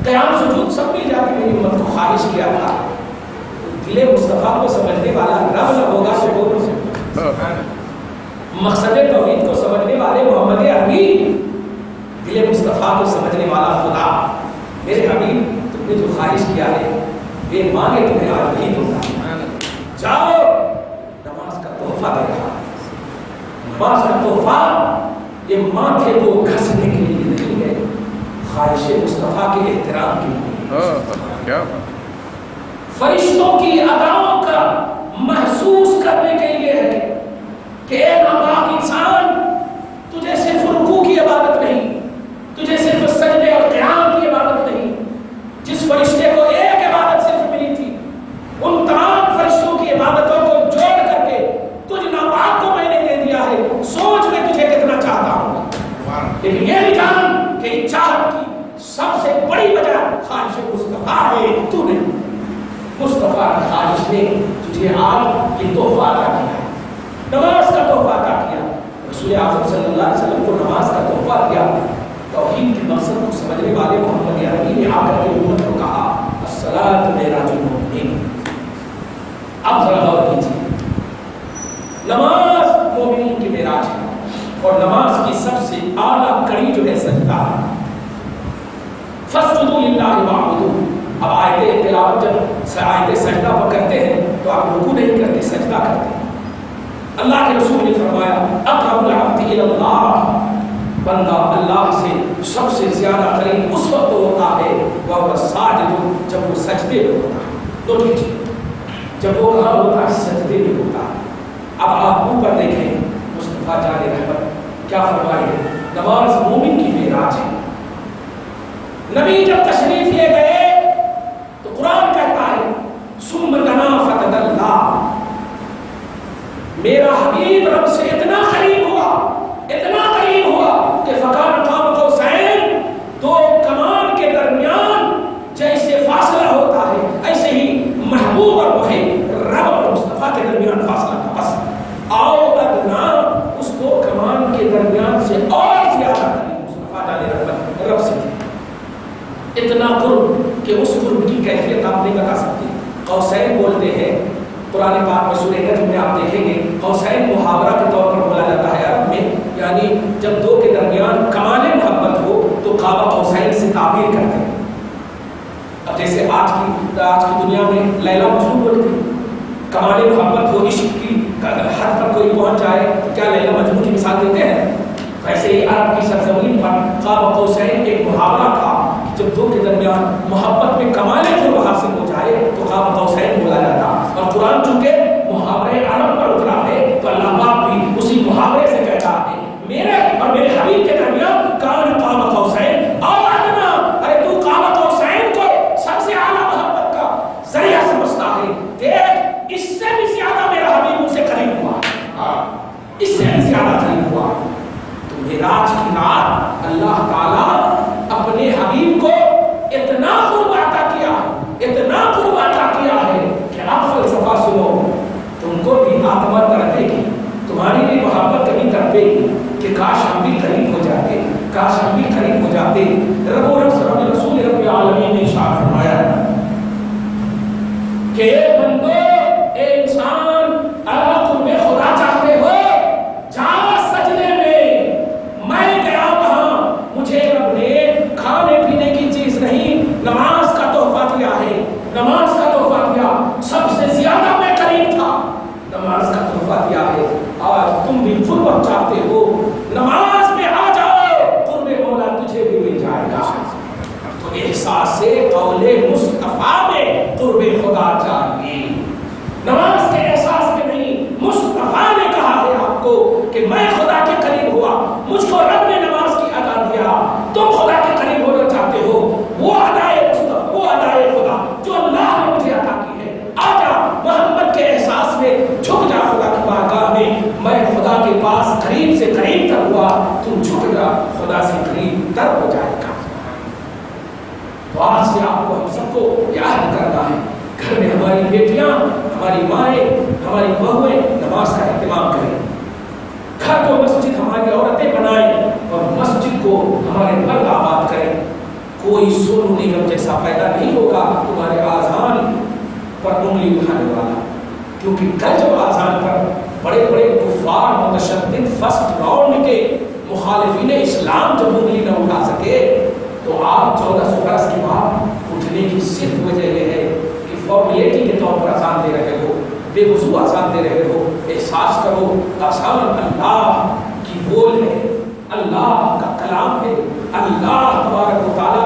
क़याम सुजूद सब मिल जाती, मेरी उम्मत को ख्वाहिश किया था। दिले मुस्तफ़ा को समझने वाला रब न होगा तो बोल सकता, मकसद तौहीद को समझने वाले मोहम्मद अरबी, दिले मुस्तफ़ा को समझने वाला खुदा, मेरे हबीब तुमने जो ख्वाहिश किया है वे मांगे तुम्हें आज नहीं दूंगा। जाओ, नमाज का तोहफा दे रहा, नमाज का तोहफा ये माथे को घसने के लिए नहीं है, ख्वाहिश मुस्तफ़ा के एहतराम के लिए, फरिश्तों की अदाओं का महसूस करने के लिए है कि ए नापाक इंसान, तुझे सिर्फ रुकू की इबादत नहीं, तुझे सिर्फ सजदे और क़याम की इबादत नहीं, जिस फरिश्ते को एक इबादत सिर्फ मिली थी उन तमाम फरिश्तों की इबादतों को जोड़ करके तुझ नापाक को मैंने दे दिया है। सोच मैं तुझे कितना चाहता हूँ, लेकिन ये नहीं जान कि चाहत की सबसे बड़ी वजह ख्वाहिश मुस्तफ़ा है। तूने मुस्तफ़ा की ख्वाहिश ने तुझे आज ये तोहफा अता किया, नमाज का तोहफा अता किया। रसूल आज़म सल्लल्लाहु अलैहि वसल्लम को नमाज का तोहफा दिया। तौहीद के मकसद को समझने वाले मोहम्मद अरबी ने आकर के उम्मत को कहा अस्सलातु मेराजुल मोमिनीन। अब जरा गौर कीजिए, नमाज मोमिनीन की मेराज है और नमाज की सबसे आला कड़ी जो है सजदा है। फस्जुदू लिल्लाहि वअबुदू। अब आयते तिलावत जब आयते सजदा पर करते हैं तो आप रुकू नहीं करते, सजदा करते हैं। अल्लाह के रसूल ने फरमाया अक़रबुल अब्दी इलल्लाह, बंदा अल्लाह से सबसे ज्यादा करीब उस वक्त होता है वह साजिद, जब वो सजदे में होता है। तो लीजिए, जब वो कहाँ होता है? सजदे में होता है। अब आप ऊपर देखें, मुस्तफा जाने रहमत क्या फरमाए, नमाज मोमिन की मेराज है। नबी जब तशरीफ ले गए तो कुरान कहता है सुम्मा दना फतदल्ला, मेरा हबीब रब से इतना करीब हुआ कि फकान काम कौसैन, दो कमान के दरमियान जैसे फासला होता है, ऐसे ही महबूब और मुहिब रब और मुस्तफा के दरमियान फासला था। बस आओ अदना, उस दो कमान के दरमियान से और ज्यादा करीब मुस्तफा जाने रहमत रब से थे। इतना कुर्ब कि उस कुर्ब की कैफियत आप नहीं बता सकते। कौसैन बोलते हैं कुरान पाक में, सूरह नजम में आप देखेंगे, कौसैन मुहावरा के तौर पर बोला जाता है अरब में, यानी जब दो के दरमियान कमाले मोहब्बत हो तो काबा कौसैन से ताबीर करते हैं। अब जैसे आज की दुनिया में लैला मजनू बोलते हैं, कमाले मोहब्बत हो, इश्क की हद पर कोई पहुंच जाए तो क्या लैला मजनू की मिसाल देते हैं? वैसे ही अरब की सरजमीन पर काबा कौसैन एक मुहावरा था, जब दो के दरमियान मोहब्बत में कमाले जो हासिल हो जाए तो काबा कौसैन बोला जाता। और कुरान चूंकि मुहावरे अरब पर उतरा है तो अल्लाह पाक भी उसी मुहावरे से कहता है मेरे और मेरे हबीब के दरमियान कान काबा कौसैन और अदना। अरे तू काबा कौसैन को सबसे आला मोहब्बत का जरिया समझता है, देख इससे भी ज्यादा मेरा हबीब उनसे करीब हुआ, इससे भी ज्यादा करीब हुआ। तो मेराज की रात अल्लाह ताला अपने हबीब को इतना कुर्ब अता किया, इतना कुर्ब अता किया है कि आप फलसफा सुनो, तुमको भी आत्मा तड़पेगी, तुम्हारी भी मोहब्बत कभी तड़पेगी कि काश हम भी करीब हो जाते, काश हम भी करीब हो जाते। रसूल रब्बिल आलमीन ने इरशाद फरमाया कि बंदो, ए इंसान, अगर तुम्हें खुदा चाहते हो जाओ सजदे में। मैं गया वहां, मुझे रब ने खाने पीने की चीज नहीं, नमाज का तोहफा दिया है, नमाज का तोहफा दिया, सबसे ज्यादा मैं करीब था, नमाज का तोहफा दिया है। आज तुम भी कुर्बत चाहते हो, नमाज में आ जाओ, कुर्बे मौला तुझे भी मिल जाएगा। तो एहसास से कौले मुस्तफा में कुर्बे खुदा चाहिए, नमाज के एहसास में नहीं। मुस्तफा ने कहा है आपको कि मैं खुदा के करीब हुआ, मुझको रब ने नमाज की अदा दिया, तुम खुदा के करीब होना चाहते हो, वो अदाए मुस्तफा, वो अदाए खुदा जो अल्लाह ने मुझे अदा की है। आजा मोहम्मद के एहसास में झुक जा खुदा की बारगाह में, मैं खुदा के पास करीब से करीब तक हुआ, तुम झुक जा खुदा से करीब तक हो जाएगा। तो आज से आपको हम सबको याद करना है, घर में हमारी बेटियां, हमारी माएँ, हमारी बहुएं नमाज का एहतमाम करें, घर को मस्जिद हमारी औरतें बनाएं और मस्जिद को हमारे मर्द आबाद करें। कोई सोनू निगम जैसा पैदा नहीं होगा तुम्हारे आज़ान पर उंगली उठाने वाला, क्योंकि कल जब आज़ान पर बड़े बड़े कुफ्फार मुतशद्दिद फर्स्ट राउंड के मुखालिफिन इस्लाम जब उंगली न उठा सके, तो आप 1400 बरस के बाद उठने की सिर्फ वजह यह है कि फॉर्मेलिटी के तौर पर आज़ान दे रहे हो, बेवजू आज़ान दे रहे हो। एहसास करो आज़ान अल्लाह की बोल है, अल्लाह का कलाम है, अल्लाह तबारक व तआला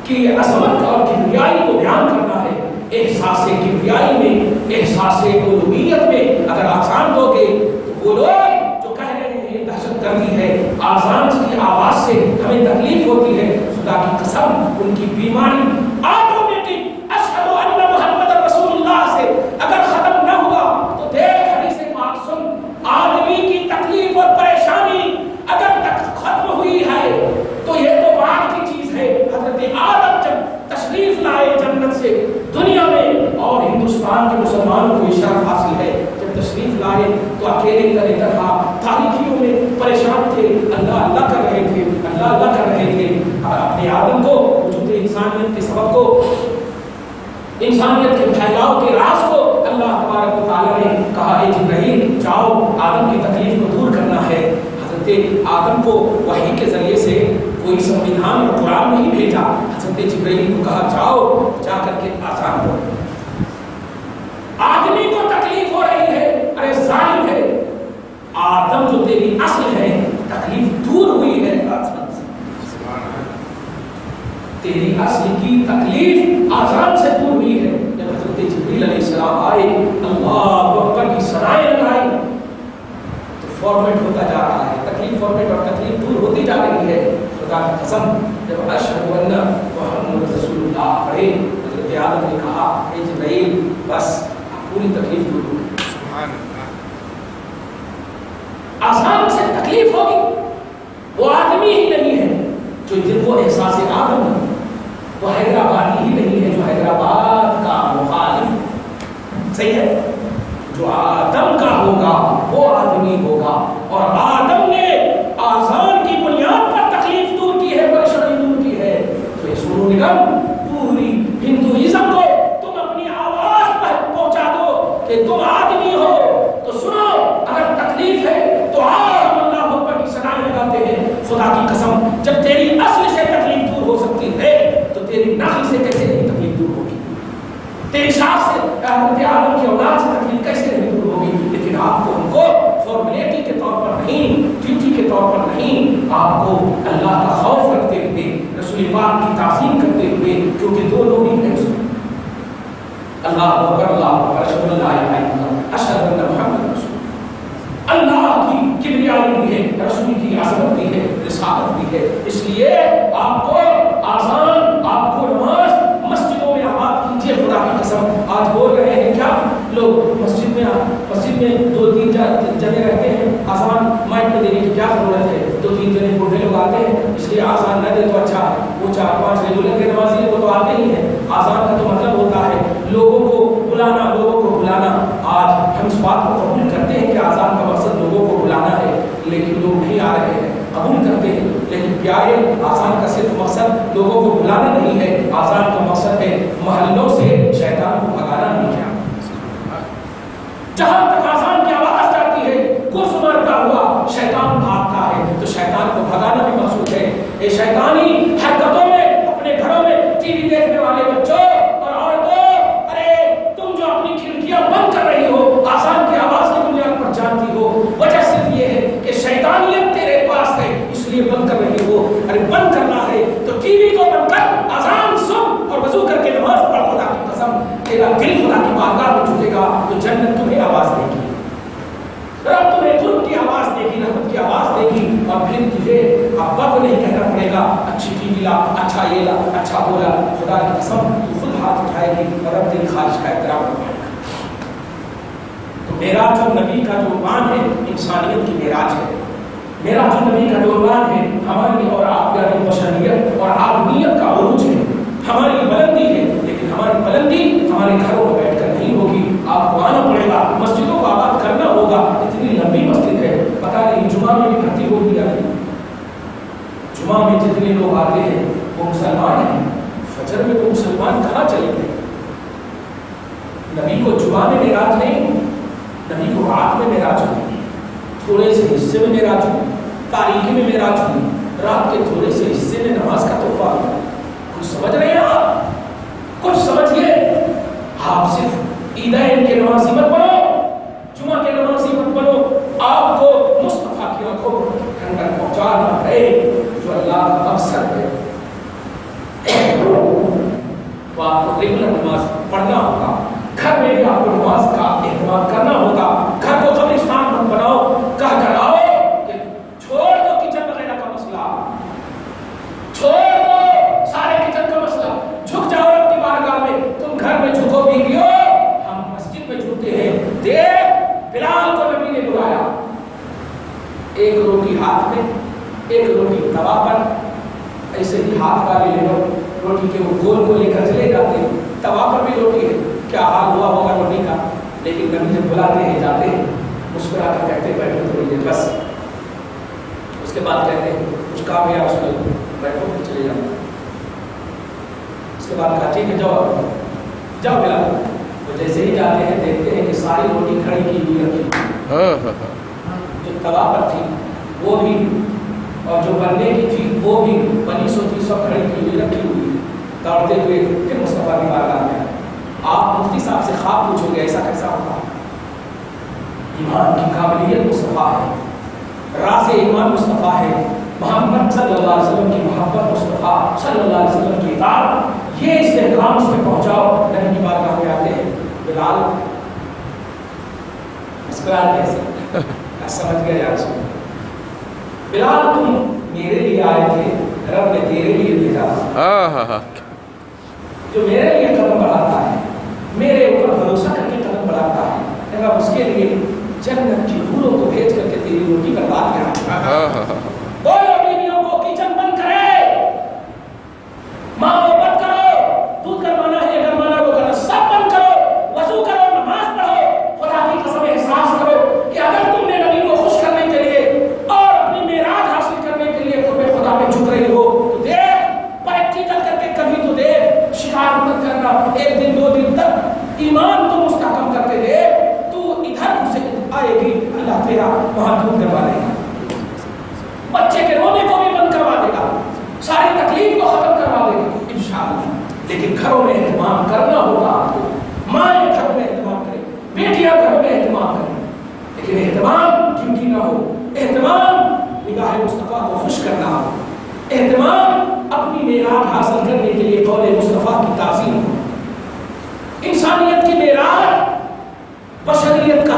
की अज़मत और किबरियाई को बयान करना है। एहसास किबरियाई में, एहसास उलूहियत में अगर आज़ान दोगे तो वो लोग जो कह रहे हैं दहशतगर्दी है, आज़ान की आवाज़ से हमें तकलीफ होती है, खुदा की कसम उनकी बीमारी ऑटोमेटिक अशहदु अन्ना मुहम्मद रसूलुल्लाह से अगर खत्म न हुआ तो देख हदीस पाक सुन, आदमी की तकलीफ और परेशानी अगर तक खत्म हुई है तो ये तो बात की चीज है। हजरत आदम जब तशरीफ लाए जन्नत से दुनिया में, और हिंदुस्तान के मुसलमानों को इशारा हासिल है, जब तशरीफ लाए तो अकेले तरह तारीखियों में परेशान थे, अल्लाह अल्लाह कर रहे थे, अल्लाह अल्लाह कर रहे थे। अपने आदम को, वजूद इंसानियत के सबब को, इंसानियत के फैलाव के राज को अल्लाह तबारक व तआला ने कहा है जिब्राइल जाओ आदम की तकलीफ को दूर करना है। हजरत आदम को वही के जरिए से कोई संविधान और कुरान नहीं भेजा, हजरत जिब्राइल को कहा जाओ जा करके आसान हो। आदमी को तकलीफ हो रही है, अरे जालिम है, आदम जो तेरी असल है तकलीफ दूर हुई है, تیری اصل کی تکلیف آزان سے دور ہوئی ہے. جب حضرت جبریل علیہ السلام آئے اللہ اکبر کی ثنائیں لگائی تو فارمیٹ ہوتا جا رہا ہے, تکلیف فارمیٹ اور تکلیف دور ہوتی جا رہی ہے. خدا کی قسم جب اشہد ان محمد رسول اللہ پڑھے حضرت آدم نے کہا اے جبریل بس پوری تکلیف دور ہو گئی. سبحان اللہ. آسان سے تکلیف ہوگی. وہ آدمی ہی نہیں ہے جو جن کو احساس آدم ہے, وہ حیدرآبادی ہی نہیں ہے جو حیدرآباد کا مخالف. صحیح ہے, جو آدم کا ہوگا وہ آدمی ہوگا. اور آدم نے آزان کی بنیاد پر تکلیف دور کی ہے, پریشانی دور کی ہے. تو یہ سنو نگم, پوری ہندوازم کو تم اپنی آواز پر پہنچا دو کہ تم آدمی ہو تو سنو, اگر تکلیف ہے تو ہم اللہ اکبر کی ثنائیں لگاتے ہیں. خدا کی قسم جب تیری اصل سے تکلیف دور ہو سکتی ہے تو تیری نقل سے کیسے نہیں تکلیف دور ہوگی, تیری شاخ سے حضرت آدم کی اولاد سے تکلیف کیسے نہیں دور ہوگی. لیکن آپ کو ان کو فارمیلٹی کے طور پر نہیں, ڈیوٹی کے طور پر نہیں, آپ کو اللہ کا خوف رکھتے ہوئے, رسول پاک کی تعظیم کرتے ہوئے, کیونکہ دو لوگ ہی ہیں اللہ اکبر اللہ اکبر اشہد ان لا الہ الا اللہ اشہد ان محمد رسول اللہ. اللہ کی کبریائی بھی ہے, رسول کی عظمت بھی ہے, رسالت بھی ہے. اس لیے آپ کو آزان, آپ کو نماز مسجدوں میں آباد کیجیے. خدا کی قسم آج بول رہے ہیں کیا لوگ مسجد میں 2-3 جنے رہتے ہیں, آزان مائک میں دینے کی کیا ضرورت ہے. 2-3 جنے بوڑھے لوگ آتے ہیں, اس لیے آزان نہ دے تو اچھا ہے. وہ 4-5 ریگولر کے نمازی ہیں وہ تو آتے ہی ہیں. آزان کا تو مطلب ہوتا ہے لوگوں کو بلانا, لوگوں کو بلانا. آج ہم اس بات کو قبول کرتے ہیں کہ آزان کا مقصد لوگوں کو بلانا ہے, لیکن لوگ نہیں آ رہے ہیں. قبول کرتے ہیں لیکن پیارے, آزان کا صرف مقصد لوگوں کو بلانا نہیں ہے, آزان کا مقصد ہے محلوں سے شیطان کو بھگانا نہیں ہے. جہاں تک آزان کی آواز جاتی ہے کچھ مرتا ہوا شیطان بھاگتا ہے, تو شیطان کو بھگانا بھی مقصود ہے. یہ شیطانی حرکتوں میں اپنے گھروں میں ٹی وی دیکھنے والے بچوں اور عورتوں, ارے تم جو اپنی کھڑکیاں بند کر رہی ہو آزان کی آواز کی بنیاد پر جانتی ہو, وجہ صرف یہ ہے کہ شیطانیت تیرے پاس ہے اس لیے بند کر رہی ہو. ارے بند کرنا ہے تو ٹی وی کو بند کر, آزان سن اور وضو کر کے نماز پڑھ. خدا کی قسم تیرا دل خدا کی بارگاہ میں جھکے گا تو جنت تمہیں آواز دے گی, رب تمہیں خود کی آواز دے گی, رحمت کی آواز دے گی. اور پھر تجھے ابا کو نہیں کہنا پڑے گا اچھی ٹی وی لا, اچھا یہ لا, اچھا بولا. خدا کی قسم تو خود ہاتھ اٹھائے گی اور رب تیری خواہش کا احترام کرے گا. تو معراج النبی کا جو عنوان ہے انسانیت کی معراج ہے. معراج النبی کا جو عنوان ہے ہماری اور آپ کی بشریت اور عالمیت کا عروج ہے, ہماری بلندی ہے. لیکن ہماری بلندی ہمارے گھروں میں بیٹھ کر نہیں ہوگی, آپ کو آنا پڑے گا, مسجدوں کو آباد کرنا ہوگا. اتنی لمبی مسجد ہے, پتہ نہیں جمعہ میں بھی بھرتی ہوگی یا نہیں. جمعہ میں جتنے لوگ آتے ہیں وہ مسلمان ہیں, فجر میں وہ مسلمان کہاں چلے گئے. نبی کو جمعہ میں معراج نہیں, نبی کو رات میں معراج ہوئی, تھوڑے سے حصے میں معراج ہوئی, تاریکی میں معراج ہوئی, رات کے تھوڑے سے حصے میں نماز کا تحفہ ہوا. کچھ سمجھ رہے ہیں آپ, کچھ سمجھیے. آپ صرف عیدین کے نمازی مت بنو, جمعہ کے نمازی مت بنو. آپ کو مصطفیٰ کی آنکھوں ٹھنڈک پہنچانا ہے جو اللہ کا مقصد ہے. تو آپ کو ریگولر نماز پڑھنا ہوگا, گھر میں بھی آپ کو نماز کا اہتمام کرنا ہوگا. گھر کو قبرستان مت بناؤ, کہہ کر آؤ کہ چھوڑ دو کچن وغیرہ کا مسئلہ, چھوڑ دو سارے کچن کا مسئلہ, جھک جاؤ رب کی بارگاہ میں. تم گھر میں جھکو بیویو, ہم مسجد میں جھکتے ہیں. دیکھ بلال کو نبی نے بلایا, ایک روٹی ہاتھ میں, ایک روٹی توا پر, ایسے ہی ہاتھ والے لے لو روٹی کے, وہ گول کو لے کر چلے جاتے ہیں. توا پر بھی روٹی ہے, کیا حال ہوا ہوگا روٹی کا. لیکن نبی جب بلاتے ہیں جاتے ہیں, مسکرا کر کہتے ہیں بیٹھو تھوڑی دیر بس. اس کے بعد کہتے ہیں کچھ کام ہے اس کو, بیٹھو پھر چلے جاؤ. اس کے بعد کہا ٹھیک ہے جاؤ جاؤ بلا. وہ جیسے ہی جاتے ہیں دیکھتے ہیں کہ ساری روٹی کھڑی کی ہوئی رکھی, جو توا پر تھی وہ بھی اور جو بننے کی تھی وہ بھی بنی سو تھی, سب کھڑی کی ہوئی رکھی ہوئی. دوڑتے ہوئے پھر مصطفیٰ کی بارگاہ میں. آپ مفتی صاحب سے خواب پوچھو گے ایسا کیسا ہوگا. ایمان کی قابلیت مصطفیٰ ہے, راز ایمان مصطفیٰ ہے. محمد صلی اللہ علیہ وسلم کی محبت، مصطفیٰ صلی اللہ علیہ وسلم کی اطاعت، یہ استحکام اس میں پہنچاؤ۔ نبی کی بارگاہ میں آتے ہیں، بلال مسکرا کیسے سمجھ گئے یا رسول بلال تم میرے لیے آئے تھے، رب نے تیرے لیے بھیجا۔ جو میرے لیے قدم بڑھاتا ہے، میرے اوپر بھروسہ کر کے قدم بڑھاتا ہے، رب اس کے لیے جنت کی حوروں کو بھیج کر کے تیری روٹی برباد کرا۔ بولو بیویوں کو کچن بند کرے، ماں کو بند کرو، دودھ کروانا ہے کروانا وہ کرنا، سب بند کرو، وضو کرو، نماز پڑھو، خدا کی قسم احساس کرو کہ اگر تم نے نبی کو خوش کرنے کے لیے اور اپنی معراج حاصل کرنے کے لیے قرب خدا میں جھک رہی ہو تو دیکھ پریکٹیکل کر کے کبھی تو دیکھ، شکار مت کرنا، ایک دن دو دن تک ایمان تو مستحکم کرتے دے، تو ادھر سے آئے گی اللہ تیرا وہاں دور کروا دے گا، بچے کے رونے کو بھی بند کروا دے گا، ساری تکلیف کو ختم کروا دے گا انشاءاللہ۔ لیکن گھروں میں اہتمام کرنا ہوگا آپ کو، مائیں گھروں میں اہتمام کریں، بیٹیاں گھروں میں اہتمام کریں، لیکن اہتمام ڈیوٹی نہ ہو، اہتمام نگاہ مصطفیٰ کو خوش کرنا ہو، اہتمام اپنی معراج حاصل کرنے کے لیے قول مصطفیٰ کی تعظیم ہو۔ انسانیت کی معراج بشریت کا